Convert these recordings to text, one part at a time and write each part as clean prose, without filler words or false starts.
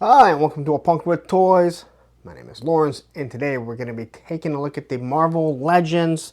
Hi, and welcome to A Punk with Toys. My name is Lawrence, and today we're going to be taking a look at the Marvel Legends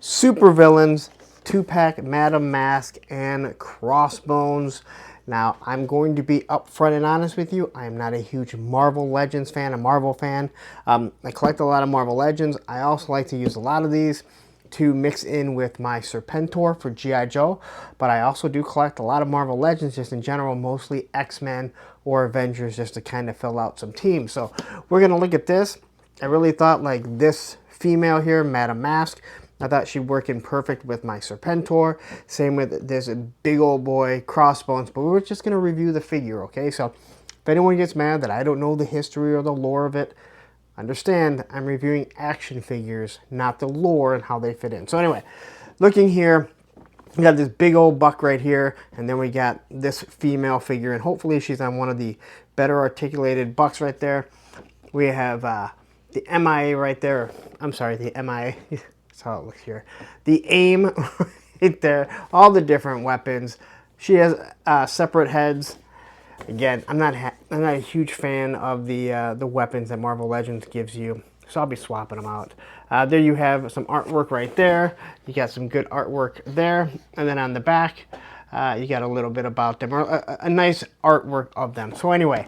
Supervillains 2-pack Madame Masque and Crossbones. Now, I'm going to be upfront and honest with you. I am not a huge Marvel Legends fan, a Marvel fan. I collect a lot of Marvel Legends. I also like to use a lot of these to mix in with my Serpentor for G.I. Joe, but I also do collect a lot of Marvel Legends just in general, mostly X-Men or Avengers, just to kind of fill out some teams. So we're going to look at this. I really thought like this female here, Madame Masque, I thought she'd work in perfect with my Serpentor. Same with this big old boy Crossbones, but we're just going to review the figure, okay? So if anyone gets mad that I don't know the history or the lore of it, understand, I'm reviewing action figures, not the lore and how they fit in. So anyway, looking here, we got this big old buck right here, and then we got this female figure, and hopefully she's on one of the better articulated bucks right there. We have the MIA right there. I'm sorry, the MIA. That's how it looks here. The AIM right there. All the different weapons. She has separate heads. Again, I'm not a huge fan of the weapons that Marvel Legends gives you, so I'll be swapping them out. There you have some artwork right there. You got some good artwork there, and then on the back, you got a little bit about them, or a nice artwork of them. So anyway,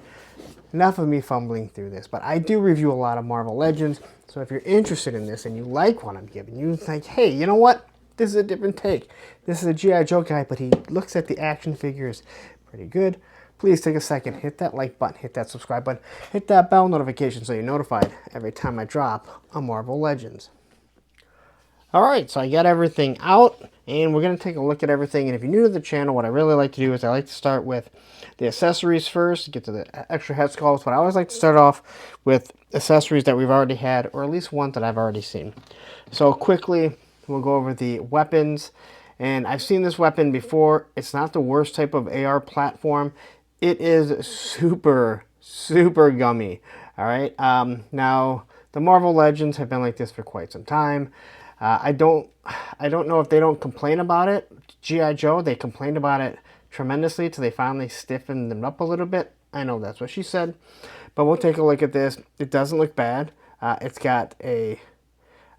enough of me fumbling through this, but I do review a lot of Marvel Legends, so if you're interested in this and you like what I'm giving you, think, hey, you know what? This is a different take. This is a G.I. Joe guy, but he looks at the action figures pretty good. Please take a second, hit that like button, hit that subscribe button, hit that bell notification so you're notified every time I drop a Marvel Legends. Alright, so I got everything out, and we're going to take a look at everything. And if you're new to the channel, what I really like to do is I like to start with the accessories first, get to the extra head sculpts, but I always like to start off with accessories that we've already had, or at least one that I've already seen. So quickly, we'll go over the weapons. And I've seen this weapon before. It's not the worst type of AR platform. It is super, super gummy. All right. Now, the Marvel Legends have been like this for quite some time. I don't know if they don't complain about it. G.I. Joe, they complained about it tremendously till they finally stiffened them up a little bit. I know that's what she said. But we'll take a look at this. It doesn't look bad. It's got a,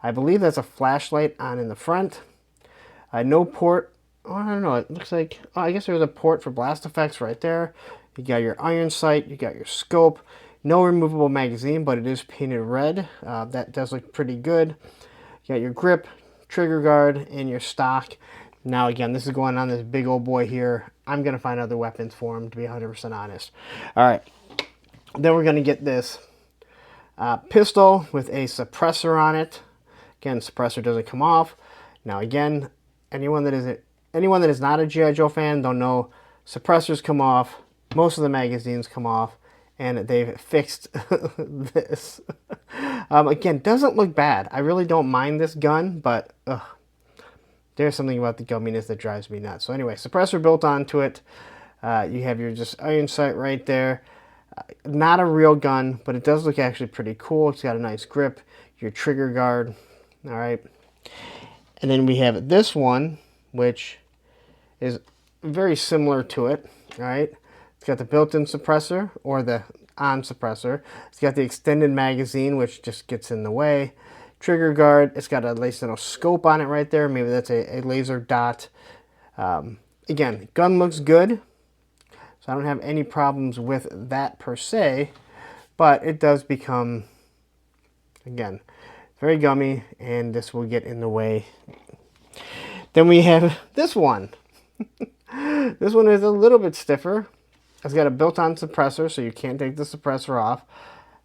I believe that's a flashlight on in the front. No port. Oh, I don't know. It looks like, oh, I guess there's a port for blast effects right there. You got your iron sight. You got your scope. No removable magazine, but it is painted red. That does look pretty good. You got your grip, trigger guard, and your stock. Now, again, this is going on this big old boy here. I'm going to find other weapons for him, to be 100% honest. All right. Then we're going to get this pistol with a suppressor on it. Again, suppressor doesn't come off. Now, again, anyone that is not a G.I. Joe fan don't know suppressors come off. Most of the magazines come off, and they've fixed this. Again, doesn't look bad. I really don't mind this gun, but there's something about the gumminess that drives me nuts. So anyway, suppressor built onto it. You have your just iron sight right there. Not a real gun, but it does look actually pretty cool. It's got a nice grip. Your trigger guard. All right. And then we have this one, which is very similar to it. All right. It's got the built-in suppressor, or the on suppressor. It's got the extended magazine, which just gets in the way. Trigger guard. It's got a nice little scope on it right there. Maybe that's a laser dot. Again, gun looks good. So I don't have any problems with that per se. But it does become, again, very gummy, and this will get in the way. Then we have this one. This one is a little bit stiffer. It's got a built-on suppressor, so you can't take the suppressor off.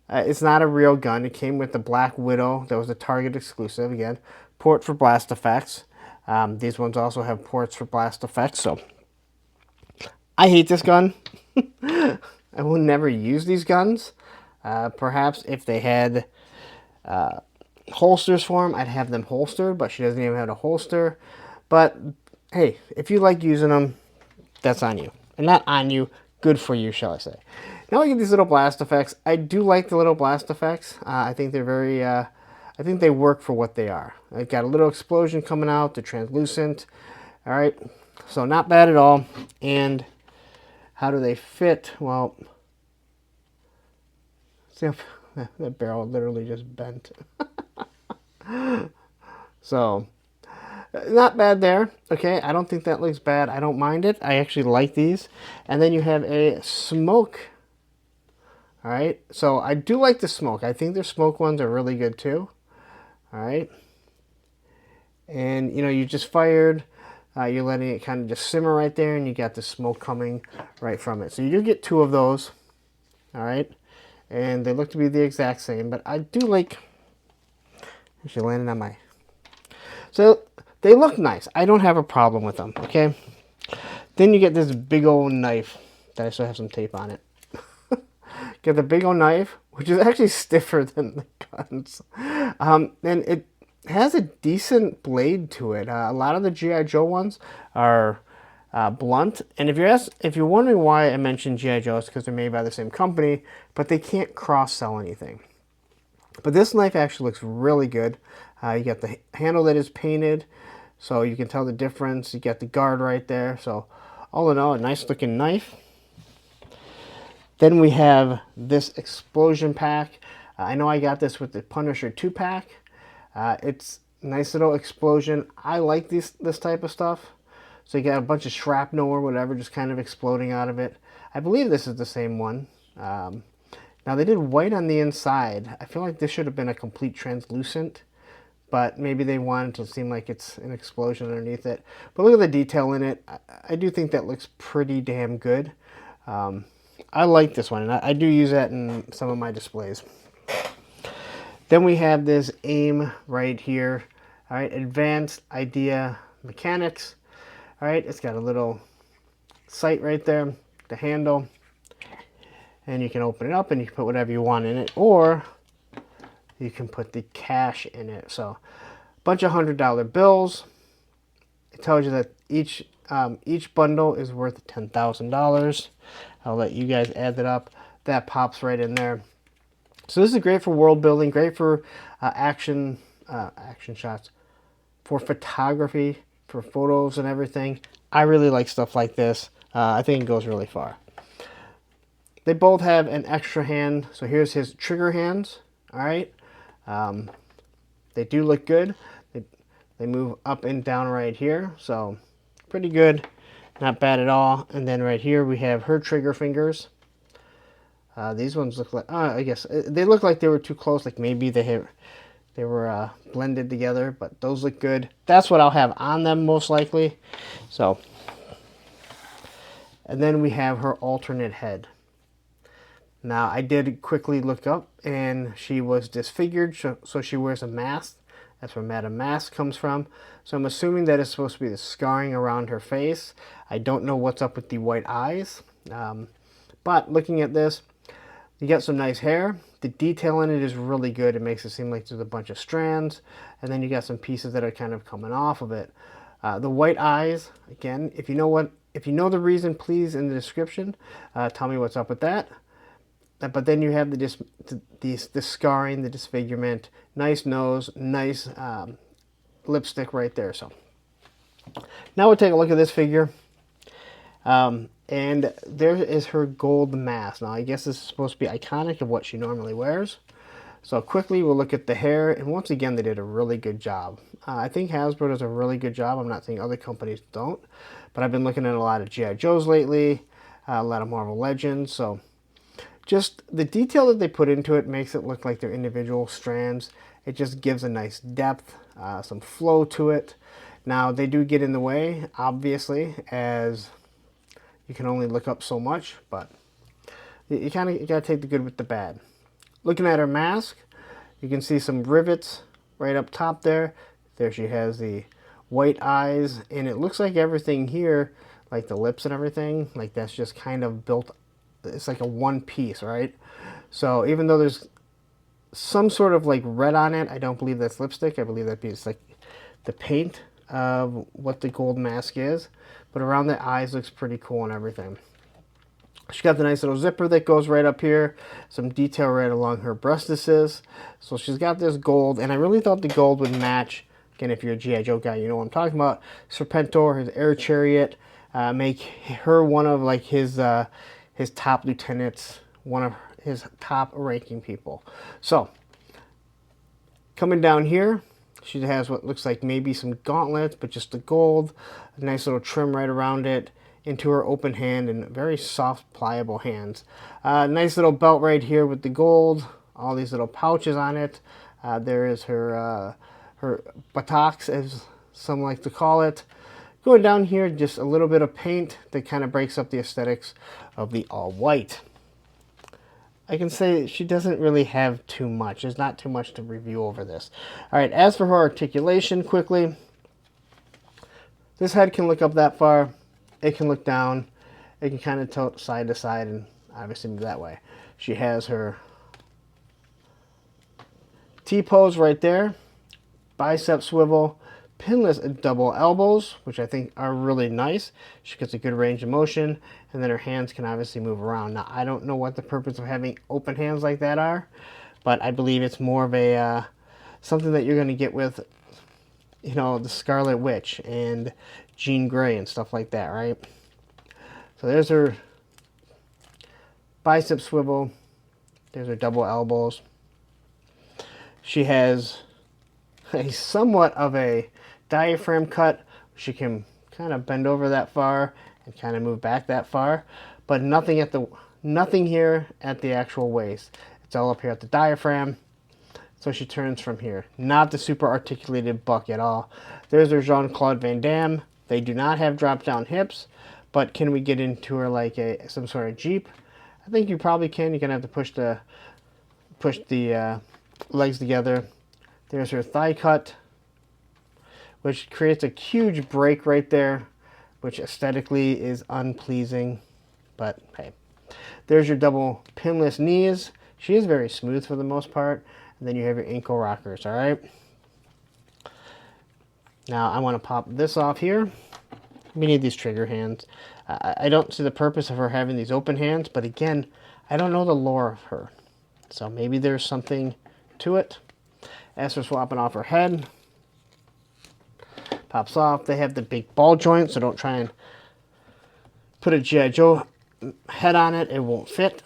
It's not a real gun. It came with the Black Widow. That was a Target exclusive. Again, port for blast effects. These ones also have ports for blast effects. So I hate this gun. I will never use these guns. Perhaps if they had holsters for them, I'd have them holstered, but she doesn't even have a holster. But hey, if you like using them, that's on you. And not on you, good for you, shall I say. Now we get these little blast effects. I do like the little blast effects. I think they're very, I think they work for what they are. I've got a little explosion coming out, they're translucent. All right, so not bad at all. And how do they fit? Well, See how that barrel literally just bent. So, not bad there. Okay, I don't think that looks bad. I don't mind it. I actually like these. And then you have a smoke. All right, so I do like the smoke. I think their smoke ones are really good too. All right. And, you know, you just fired. You're letting it kind of just simmer right there, and you got the smoke coming right from it. So you do get 2 of those. All right. And they look to be the exact same, but I do like... Actually landed on my... So they look nice. I don't have a problem with them, okay? Then you get this big old knife that I still have some tape on it. Get the big old knife, which is actually stiffer than the guns. And it has a decent blade to it. A lot of the G.I. Joe ones are blunt. And if you're wondering why I mentioned G.I. Joe, it's because they're made by the same company, but they can't cross-sell anything. But this knife actually looks really good. You got the handle that is painted, so you can tell the difference. You got the guard right there. So all in all, a nice looking knife. Then we have this explosion pack. I know I got this with the Punisher 2-pack. It's a nice little explosion. I like this type of stuff. So you got a bunch of shrapnel or whatever just kind of exploding out of it. I believe this is the same one. Now they did white on the inside. I feel like this should have been a complete translucent, but maybe they wanted to seem like it's an explosion underneath it. But look at the detail in it. I do think that looks pretty damn good. I like this one, and I do use that in some of my displays. Then we have this aim right here. All right, Advanced Idea Mechanics. All right, it's got a little sight right there, the handle, and you can open it up and you can put whatever you want in it, or you can put the cash in it. So a bunch of $100 bills. It tells you that each bundle is worth $10,000. I'll let you guys add that up. That pops right in there. So this is great for world building, great for action shots, for photography, for photos and everything. I really like stuff like this. I think it goes really far. They both have an extra hand. So here's his trigger hands. All right. They do look good. They move up and down right here. So pretty good. Not bad at all. And then right here we have her trigger fingers. These ones look like, I guess they look like they were too close. Like maybe they were blended together, but those look good. That's what I'll have on them most likely. So, and then we have her alternate head. Now I did quickly look up, and she was disfigured, so she wears a mask. That's where Madame Masque comes from. So I'm assuming that it's supposed to be the scarring around her face. I don't know what's up with the white eyes. But looking at this, you got some nice hair. The detail in it is really good. It makes it seem like there's a bunch of strands. And then you got some pieces that are kind of coming off of it. The white eyes, again, if you know the reason, please, in the description, tell me what's up with that. But then you have the scarring, the disfigurement, nice nose, nice lipstick right there. So now we'll take a look at this figure. And there is her gold mask. Now I guess this is supposed to be iconic of what she normally wears. So quickly we'll look at the hair. And once again, they did a really good job. I think Hasbro does a really good job. I'm not saying other companies don't. But I've been looking at a lot of G.I. Joes lately. A lot of Marvel Legends. So just the detail that they put into it makes it look like they're individual strands. It just gives a nice depth, some flow to it. Now, they do get in the way, obviously, as you can only look up so much, but you got to take the good with the bad. Looking at her mask, you can see some rivets right up top there. There she has the white eyes, and it looks like everything here, like the lips and everything, like that's just kind of built. It's like a one piece, right? So even though there's some sort of like red on it, I don't believe that's lipstick. I believe that it's like the paint of what the gold mask is. But around the eyes looks pretty cool and everything. She got the nice little zipper that goes right up here. Some detail right along her breastises. So she's got this gold, and I really thought the gold would match. Again, if you're a G.I. Joe guy, you know what I'm talking about. Serpentor, his air chariot, make her one of like his top lieutenants, his top ranking people. So coming down here, she has what looks like maybe some gauntlets, but just the gold, a nice little trim right around it, into her open hand, and very soft, pliable hands. Nice little belt right here with the gold, all these little pouches on it. There is her buttocks, as some like to call it. Going down here, just a little bit of paint that kind of breaks up the aesthetics of the all-white. I can say she doesn't really have too much. There's not too much to review over this. All right, as for her articulation, quickly, this head can look up that far. It can look down. It can kind of tilt side to side and obviously move that way. She has her T-pose right there, bicep swivel, pinless double elbows, which I think are really nice. She gets a good range of motion, and then her hands can obviously move around. Now, I don't know what the purpose of having open hands like that are, but I believe it's more of a something that you're going to get with, you know, the Scarlet Witch and Jean Grey and stuff like that, right? So there's her bicep swivel. There's her double elbows. She has a somewhat of a diaphragm cut. She can kind of bend over that far and kind of move back that far, but nothing here at the actual waist. It's all up here at the diaphragm. So she turns from here. Not the super articulated buck at all. There's her Jean-Claude Van Damme. They do not have drop down hips, but can we get into her like some sort of Jeep? I think you probably can. You're gonna have to push the legs together. There's her thigh cut, which creates a huge break right there, which aesthetically is unpleasing, but hey. There's your double pinless knees. She is very smooth for the most part. And then you have your ankle rockers, all right? Now I want to pop this off here. We need these trigger hands. I don't see the purpose of her having these open hands, but again, I don't know the lore of her. So maybe there's something to it. As for swapping off her head, pops off. They have the big ball joint, so don't try and put a G.I. Joe head on it. It won't fit.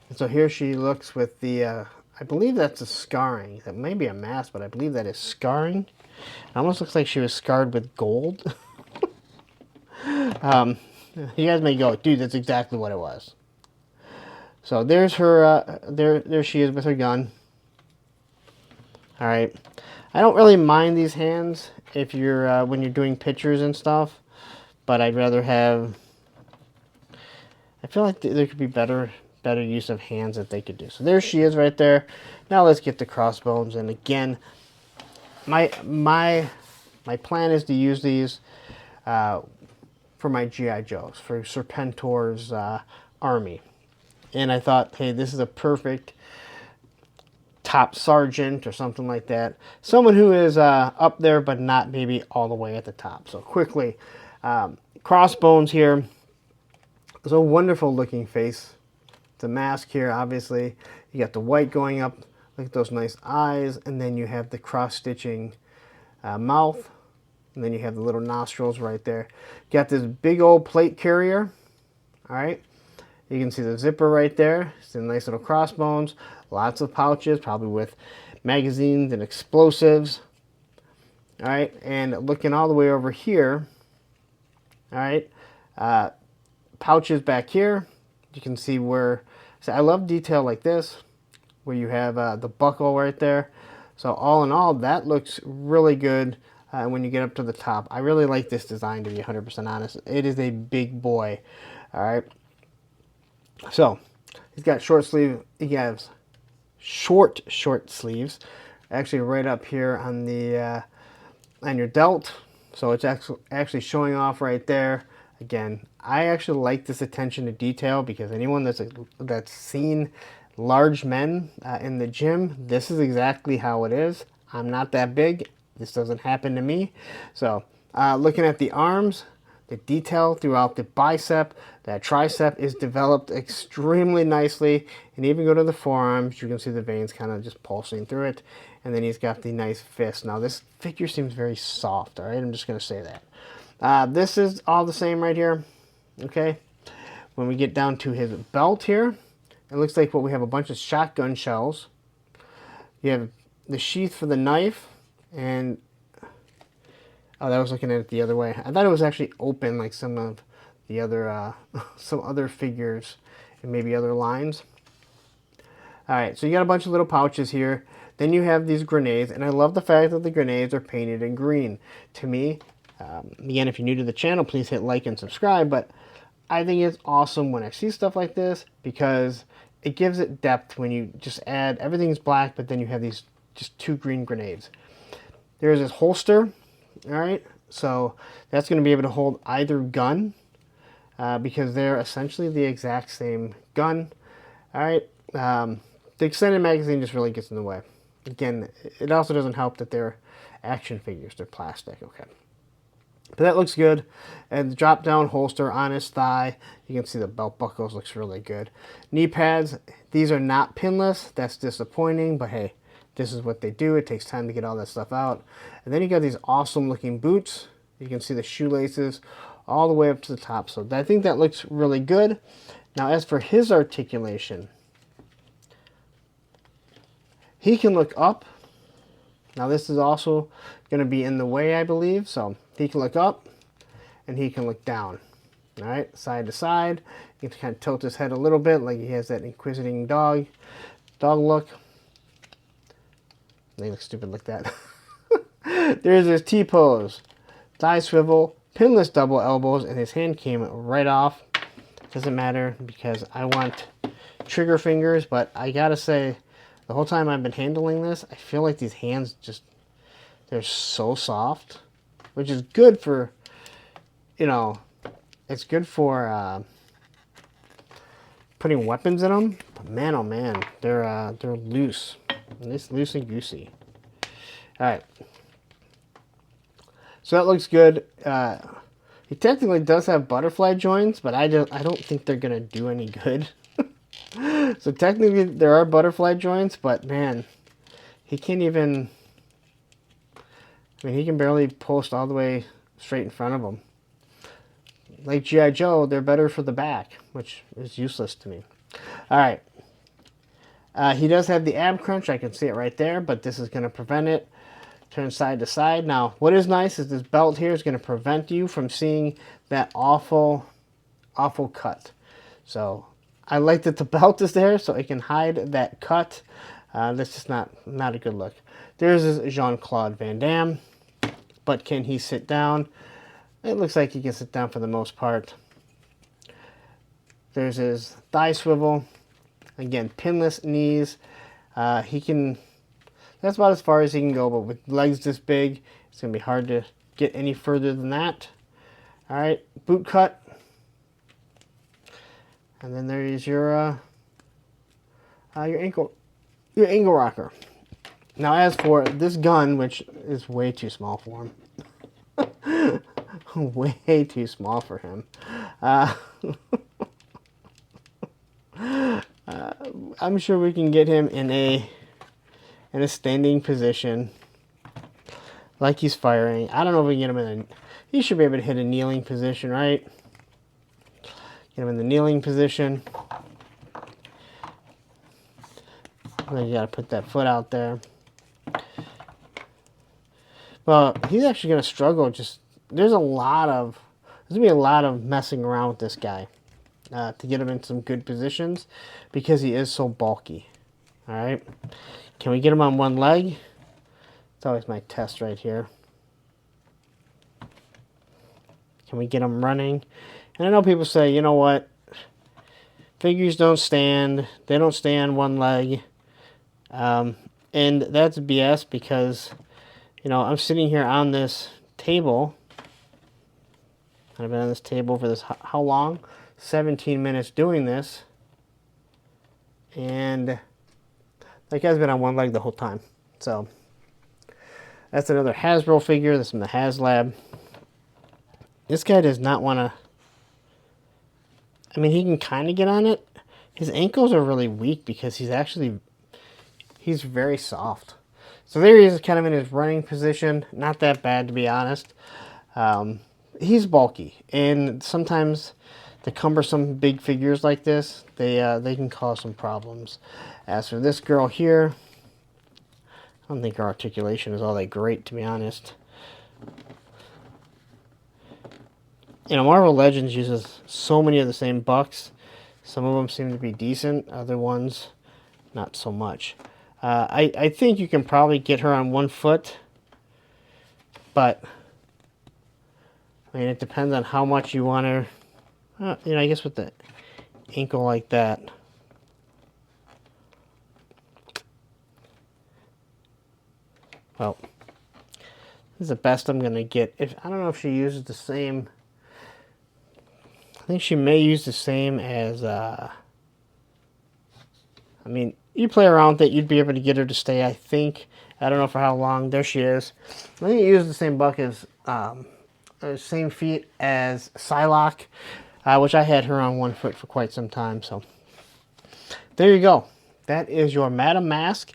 And so here she looks with the, I believe that's a scarring. That may be a mask, but I believe that is scarring. It almost looks like she was scarred with gold. You guys may go, dude, that's exactly what it was. So there's her, there she is with her gun. All right. I don't really mind these hands if you're, when you're doing pictures and stuff, but I'd rather have, I feel like there could be better use of hands that they could do. So there she is right there. Now let's get to Crossbones. And again, my plan is to use these for my G.I. Joes, for Serpentor's army. And I thought, hey, this is a perfect top sergeant or something like that. Someone who is up there, but not maybe all the way at the top. So quickly, Crossbones here. It's a wonderful looking face. The mask here, obviously. You got the white going up. Look at those nice eyes. And then you have the cross-stitching mouth. And then you have the little nostrils right there. You got this big old plate carrier. All right. You can see the zipper right there. It's a nice little Crossbones. Lots of pouches, probably with magazines and explosives. All right. And looking all the way over here. All right. Pouches back here. You can see where, so I love detail like this, where you have the buckle right there. So all in all, that looks really good when you get up to the top. I really like this design, to be 100% honest. It is a big boy. All right. So he's got short sleeve. He has short sleeves, actually right up here on the on your delt. So it's actually showing off right there. Again, I actually like this attention to detail, because anyone that's seen large men in the gym, this is exactly how it is. I'm not that big. This doesn't happen to me. So looking at the arms, the detail throughout the bicep, that tricep is developed extremely nicely. And even go to the forearms, you can see the veins kind of just pulsing through it. And then he's got the nice fist. Now this figure seems very soft, all right? I'm just going to say that. This is all the same right here, okay? When we get down to his belt here, it looks like we have a bunch of shotgun shells. You have the sheath for the knife, and oh, that was looking at it the other way. I thought it was actually open like some of the other some other figures and maybe other lines. All right, so you got a bunch of little pouches here. Then you have these grenades, and I love the fact that the grenades are painted in green. To me, again, if you're new to the channel, please hit like and subscribe, but I think it's awesome when I see stuff like this because it gives it depth when you just add, everything's black, but then you have these just 2 green grenades. There's this holster, all right? So that's going to be able to hold either gun because they're essentially the exact same gun, all right? The extended magazine just really gets in the way. Again, it also doesn't help that they're action figures. They're plastic, okay. But that looks good. And the drop-down holster on his thigh, you can see the belt buckles, looks really good. Knee pads, these are not pinless. That's disappointing, but hey, this is what they do. It takes time to get all that stuff out. And then you got these awesome-looking boots. You can see the shoelaces all the way up to the top. So I think that looks really good. Now, as for his articulation, he can look up. Now this is also going to be in the way, I believe. So he can look up and he can look down. All right, side to side. You can kind of tilt his head a little bit like he has that inquisiting dog look. They look stupid like that. There's his T-pose. Thigh swivel, pinless double elbows, and his hand came right off. Doesn't matter because I want trigger fingers, but I gotta say, the whole time I've been handling this, I feel like these hands just, they're so soft, which is good for, you know, it's good for putting weapons in them. But man, oh man, they're loose. Loose and goosey. All right. So that looks good. He technically does have butterfly joints, but I don't think they're gonna do any good. So technically there are butterfly joints, but man, he can't even, I mean, he can barely post all the way straight in front of him. Like G.I. Joe, they're better for the back, which is useless to me. All right. He does have the ab crunch. I can see it right there, but this is going to prevent it. Turn side to side. Now, what is nice is this belt here is going to prevent you from seeing that awful cut. So I like that the belt is there so it can hide that cut. That's just not a good look. There's this Jean-Claude Van Damme, but can he sit down? It looks like he can sit down for the most part. There's his thigh swivel. Again, pinless knees. He can, that's about as far as he can go, but with legs this big, it's going to be hard to get any further than that. All right, boot cut. And then there is your ankle rocker. Now, as for this gun, which is way too small for him, way too small for him. I'm sure we can get him in a standing position, like he's firing. I don't know if we can get him in a. He should be able to hit a kneeling position, right? Get him in the kneeling position. Then you got to put that foot out there. Well, he's actually going to struggle. There's going to be a lot of messing around with this guy to get him in some good positions because he is so bulky. All right. Can we get him on one leg? It's always my test right here. Can we get him running? And I know people say, you know what? Figures don't stand. They don't stay on one leg. And that's BS because, you know, I'm sitting here on this table. I've been on this table for this, how long? 17 minutes doing this. And that guy's been on one leg the whole time. So that's another Hasbro figure. This is from the HasLab. This guy does not want to. I mean, he can kind of get on it. His ankles are really weak because he's very soft. So there he is, kind of in his running position. Not that bad, to be honest. He's bulky, and sometimes the cumbersome big figures like this, they can cause some problems. As for this girl here, I don't think her articulation is all that great, to be honest. You know, Marvel Legends uses so many of the same bucks. Some of them seem to be decent, other ones not so much. I think you can probably get her on 1 foot, but I mean, it depends on how much you want her. You know, I guess with the ankle like that. Well, this is the best I'm going to get. I don't know if she uses the same. I think she may use the same as, I mean, you play around with it, you'd be able to get her to stay, I think. I don't know for how long. There she is. I think you use the same buck as, same feet as Psylocke, which I had her on 1 foot for quite some time. So there you go. That is your Madame Masque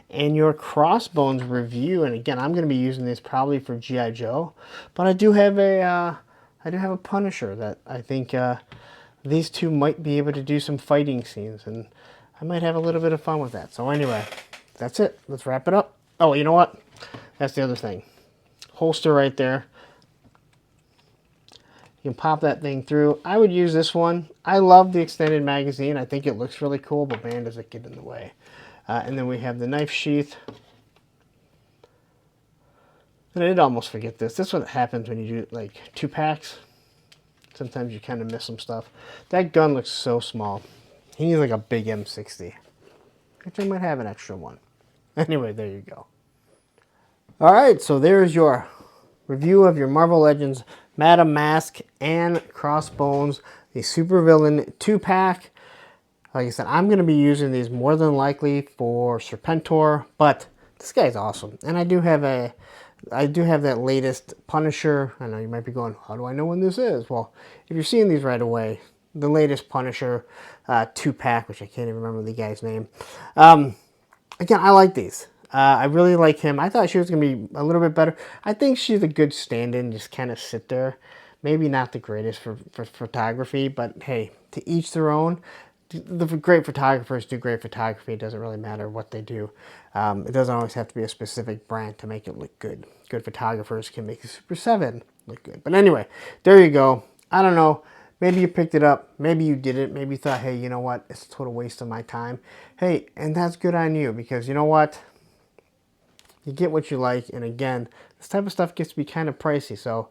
and your Crossbones review. And again, I'm going to be using this probably for G.I. Joe, but I do have a Punisher that I think these two might be able to do some fighting scenes, and I might have a little bit of fun with that. So anyway, that's it. Let's wrap it up. Oh, you know what? That's the other thing. Holster right there. You can pop that thing through. I would use this one. I love the extended magazine. I think it looks really cool, but man, does it get in the way. And then we have the knife sheath. And I did almost forget this. This is what happens when you do like 2 packs. Sometimes you kind of miss some stuff. That gun looks so small. He needs like a big M60. Which I might have an extra one. Anyway, there you go. Alright, so there's your review of your Marvel Legends Madame Masque and Crossbones, the Supervillain 2-pack. Like I said, I'm going to be using these more than likely for Serpentor, but this guy's awesome. And I do have that latest Punisher. I know you might be going, how do I know when this is? Well, if you're seeing these right away, the latest Punisher 2-pack, which I can't even remember the guy's name. Again, I like these. I really like him. I thought she was going to be a little bit better. I think she's a good stand-in, just kind of sit there. Maybe not the greatest for photography, but hey, to each their own. The great photographers do great photography. It doesn't really matter what they do. It doesn't always have to be a specific brand to make it look good. Good photographers can make a Super 7 look good. But anyway, there you go. I don't know. Maybe you picked it up. Maybe you didn't. Maybe you thought, hey, you know what? It's a total waste of my time. Hey, and that's good on you, because you know what? You get what you like. And again, this type of stuff gets to be kind of pricey. So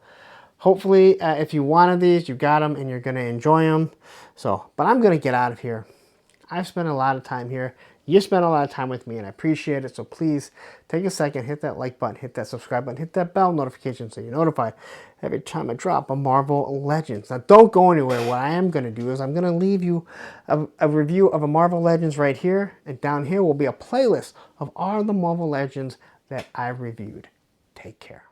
hopefully, if you wanted these, you got them and you're going to enjoy them. So, but I'm going to get out of here. I've spent a lot of time here. You spent a lot of time with me, and I appreciate it. So please take a second, hit that like button, hit that subscribe button, hit that bell notification so you're notified every time I drop a Marvel Legends. Now, don't go anywhere. What I am going to do is I'm going to leave you a review of a Marvel Legends right here, and down here will be a playlist of all the Marvel Legends that I've reviewed. Take care.